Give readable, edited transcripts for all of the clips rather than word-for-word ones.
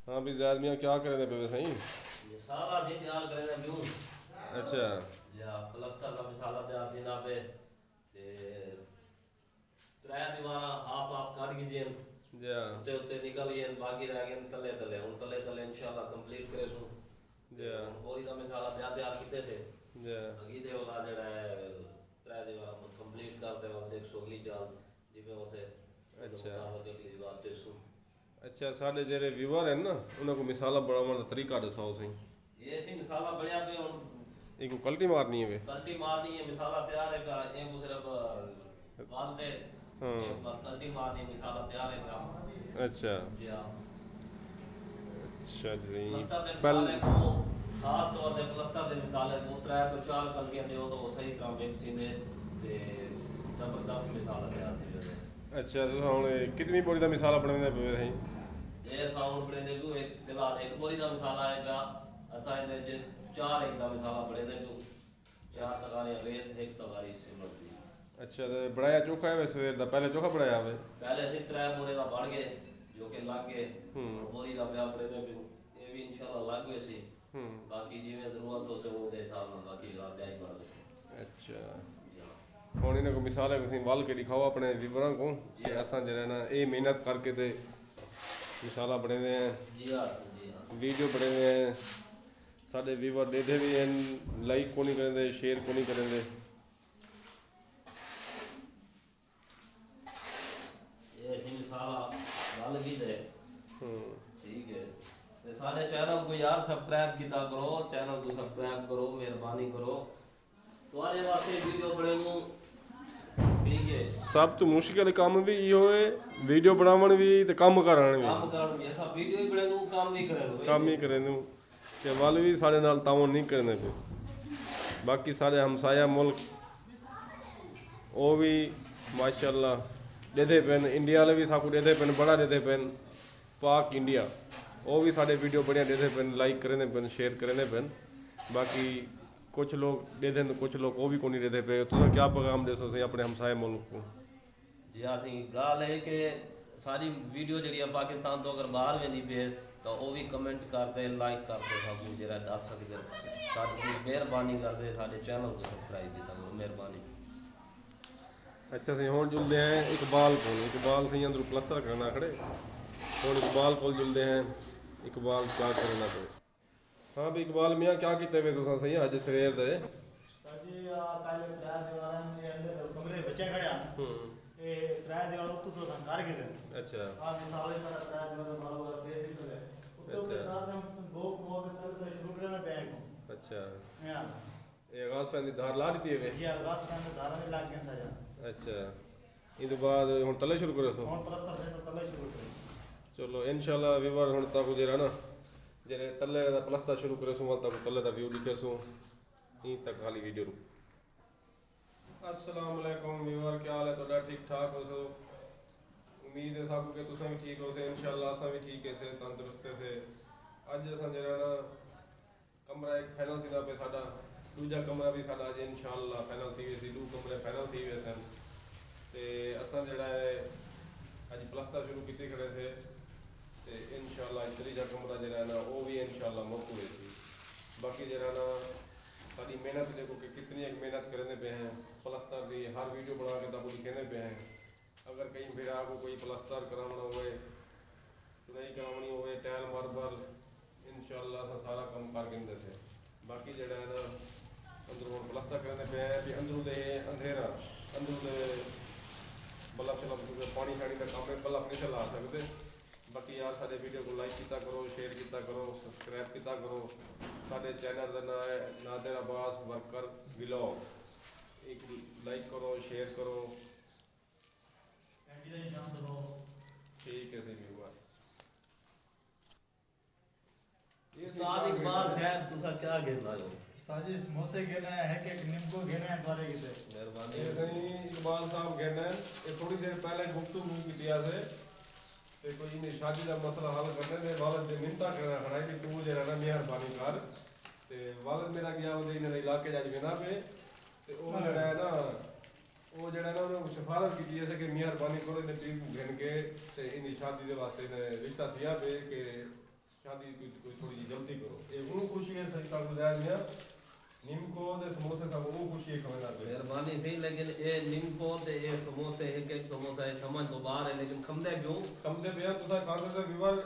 हाँ भी ज़ायद मियाँ क्या करें दे पे सही। ये सारा दिन तैयार करे ना क्यों अच्छा। या प्लास्टर का मिसाला तैयार देना पे ते त्रै दीवार आप काट कीजिए जा उत्ते उत्ते निकल गए बाकी रह गए तले तले हुन तले तले इंशाल्लाह कंप्लीट करे सु ते जा हुन बोरी का मिसाला तैयार कीते थे जा अगीदे वाला जेड़ा है त्रै दीवार कंप्लीट करते वक्त एक सोगली चाल जिਵੇਂ उसे अच्छा मुताबिक अगली दीवार ते सु अच्छा साढ़े जेरे व्यूअर हैं ना उन्हें को मिसाला बनाने का तरीका दसाओ सही। ये सी मिसाला बढ़िया पे हुन एक क्वालिटी मारनी है वे। गलती मारनी है मिसाला तैयार है का एक को सिर्फ गाल दे हाँ एक बस गलती मारनी है मिसाला तैयार है का अच्छा जी हां अच्छा जी प्लस्तर दे पल मिसाले को खास तौर ते प्लस्तर दे मिसाले को त्रै तो चार कलगियां दियो तो सही तरह मिक्स थींदे ते जबरदस्त मिसाला तैयार थी वेंदे अच्छा तो हम कितनी बोरी का मिसाला बनाने पे सही। ये साउंड बने दे को एक फिलहाल एक बोरी दा मिसाला है का असा इने च चार एक दा मिसाला बने दे को चार तगारी रेत एक तगारी सिमट दी अच्छा तो बनाया चोखा है वैसे दा पहले चोखा बनाया वे। पहले से त्रै बोरे दा बढ़ गए जो कि लग गए हम्म बोरी दा पिया बड़े दे ये भी इंशाल्लाह लग गए सी बाकी जिवें जरूरत हो से वो दे हिसाब नाल बाकी रात जाई पड़ गए अच्छा जी हाँ ਹੁਣ ਇਹਨਾਂ ਕੋ ਮਿਸਾਲ ਹੈ ਤੁਸੀਂ ਵੱਲ ਕੇ ਦਿਖਾਓ ਆਪਣੇ ਵੀਵਰਾਂ ਕੋ ਕਿ ਅਸਾਂ ਜਿਹੜਾ ਨਾ ਇਹ ਮਿਹਨਤ ਕਰਕੇ ਤੇ ਮਿਸਾਲਾ ਬਣਾਉਂਦੇ ਆ जी हाँ जी हाँ ਵੀਡੀਓ ਬਣਾਉਂਦੇ ਆ ਸਾਡੇ ਵੀਵਰ ਦੇਖਦੇ ਵੀ ਹਨ ਲਾਈਕ ਕੋ ਨਹੀਂ ਕਰਦੇ ਸ਼ੇਅਰ ਕੋ ਨਹੀਂ ਕਰਦੇ ये ऐसी मिसाल गल की दे ਹੂੰ ठीक है ते सारे चैनल को यार सब्सक्राइब किया करो चैनल को सब्सक्राइब करो मेहरबानी करो तुम्हारे वास्ते वीडियो बने नु ठीक है ਸਭ ਤੋਂ ਮੁਸ਼ਕਿਲ ਕੰਮ ਵੀ ਇਹੋ ਹੈ ਵੀਡੀਓ ਬਣਾਉਣ ਵੀ ਤੇ ਕੰਮ ਕਰਨ ਵੀ काम करन ये सब वीडियो ही बने नु काम नहीं करे नु ਕੰਮ ਹੀ ਕਰਨ ਨੂੰ ਤੇ ਵੱਲ ਵੀ ਸਾਡੇ ਨਾਲ ਤਾਉਨ ਨਹੀਂ ਕਰਨੇ ਪਏ ਬਾਕੀ ਸਾਰੇ ਹਮਸਾਇਆ ਮੁਲਕ ਉਹ ਵੀ ਮਾਸ਼ਾਅੱਲਾ ਦੇਦੇ ਪੈਨ ਇੰਡੀਆ ਵਾਲੇ ਵੀ ਸਾਕੂ ਦੇਦੇ ਪੈਨ ਬੜਾ ਦੇਦੇ ਪੈਨ ਪਾਕ ਇੰਡੀਆ ਉਹ ਵੀ ਸਾਡੇ ਵੀਡੀਓ ਬੜੀਆਂ ਦੇਦੇ ਪੈਨ ਲਾਈਕ ਕਰਨੇ ਪੈਨ ਸ਼ੇਅਰ ਕਰਨੇ ਪੈਨ ਬਾਕੀ कुछ लोग दे दें तो कुछ लोग वो भी को नहीं देते पे तो क्या पैगाम दे सो अपने हमसाए मुल्क को। जी हाँ सी गल है कि सारी वीडियो जी पाकिस्तान तो अगर बाहर वेंदी पे तो वो भी कमेंट करते लाइक करते सब कुछ जरा दस सकते साडी मेहरबानी करते साडे चैनल को सब्सक्राइब किया करो मेहरबानी। अच्छा सी हुण जुलते हैं इकबाल सी अंदर प्लस्तर करना खड़े हुण इकबाल को जुलते हैं इकबाल क्या करना पे। हाँ भी इकबाल मियाँ क्या किते वे तुसां सही अज सवेर दे जी पहले त्रै दीवारां दे अंदर कमरे बच्चे खड़े ए त्रै दीवार उत्तों तो संकार के दे अच्छा आ मिसाल है सारा त्रै दीवार बराबर दे दी है उत्तों के साथ हम दो को के शुरू करना बैग को अच्छा हां ये आगाज फैन दी धार ला दी है वे जी आगाज में धारा में लाग गया सारा अच्छा इस बाद हुण तले शुरू करो सो कौन प्लस से तले शुरू करें चलो इंशाल्लाह व्यूअर हुण तक जेरा ना जेरे तले दा प्लस्तर शुरू करे सो तक तले दा व्यू दिखे सो ई तक खाली वीडियो रू। अस्सलाम वालेकुम व्यूअर क्या हाल है तोड़ा ठीक ठाक हो सो उम्मीद है साकू के तुसां भी ठीक हो से इंशाल्लाह असां भी ठीक है से तंदुरुस्त है से अज असां जेरा ना कमरा एक फाइनल सीधा पे साडा दूजा कमरा भी साडा अज इंशाल्लाह फाइनल थी सी दो कमरे फाइनल थी वे सन ते असां जेड़ा है अज प्लस्तर शुरू कीते खड़े थे ते इंशाल्लाह त्रीजा कमरा जरा ना वो भी इंशाल्लाह मुक हुए सी बाकी जरा ना सारी मेहनत देखो कि कितनी एक मेहनत करने पे हैं प्लस्तर की हर वीडियो बना के तब लिखने पे हैं अगर कहीं फिर आपको कोई प्लस्तर कराना हुए नहीं करानी हुए टैल मार्बल इंशाल्लाह सारा काम कर गिनते से बाकी जरा है ना अंदरों प्लस्तर करने पे है भी अंदरों दे अंधेरा अंदरों दे बल्ब चला पानी शानी का काम है बल्ब नहीं चला सकते बाकी यार सारे वीडियो को लाइक किया करो शेयर किया करो सब्सक्राइब किया करो सारे चैनल का नाम है नादिर अब्बास वर्कर व्लॉग एक लाइक करो शेयर करो ठीक है जी व्यूअर उस्ताद इकबाल साहब तुसा क्या गिरना हो उस्ताद जी समोसे घेना है कि नींबू घेना है द्वारे की मेहरबानी इकबाल साहब कहना है ये थोड़ी देर पहले गुफ्तगू की से ते कोई इन्हें शादी का मसला हल करने ने वालद ने मिन्नता करना खड़ा है कि तू जरा ना मेहरबानी कर ते वालद मेरा गया वो इन्हें इलाके जाके बिना पे ते वो जड़ा है ना वो जड़ा ना उन्होंने सिफारिश की है कि मेहरबानी करो इन्हें टीम घन के ते इन्हें शादी के वास्ते ने रिश्ता दिया पे कि शादी कोई थोड़ी जी जल्दी करो ये उन्होंने खुशी है सही का गुजार दिया निम्को दे समोसे सब वो खुशी है खबर ना मेहरबानी थी लेकिन ये निम्को ते ये समोसे एक समोसा ये समझ तो बाहर है लेकिन खमदे क्यों कम दे भैया तुसा खाते से विवर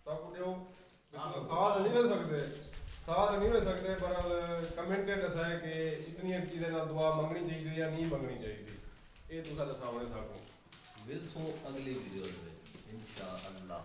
सब देओ खाद नहीं ले सकते खाद नहीं ले सकते पर कमेंटेड ऐसा है कि इतनी चीजें ना दुआ मंगनी चाहिए या नहीं मंगनी चाहिए ये तुसा दे सामने साको मिलसूं अगली वीडियो में इंशाअल्लाह।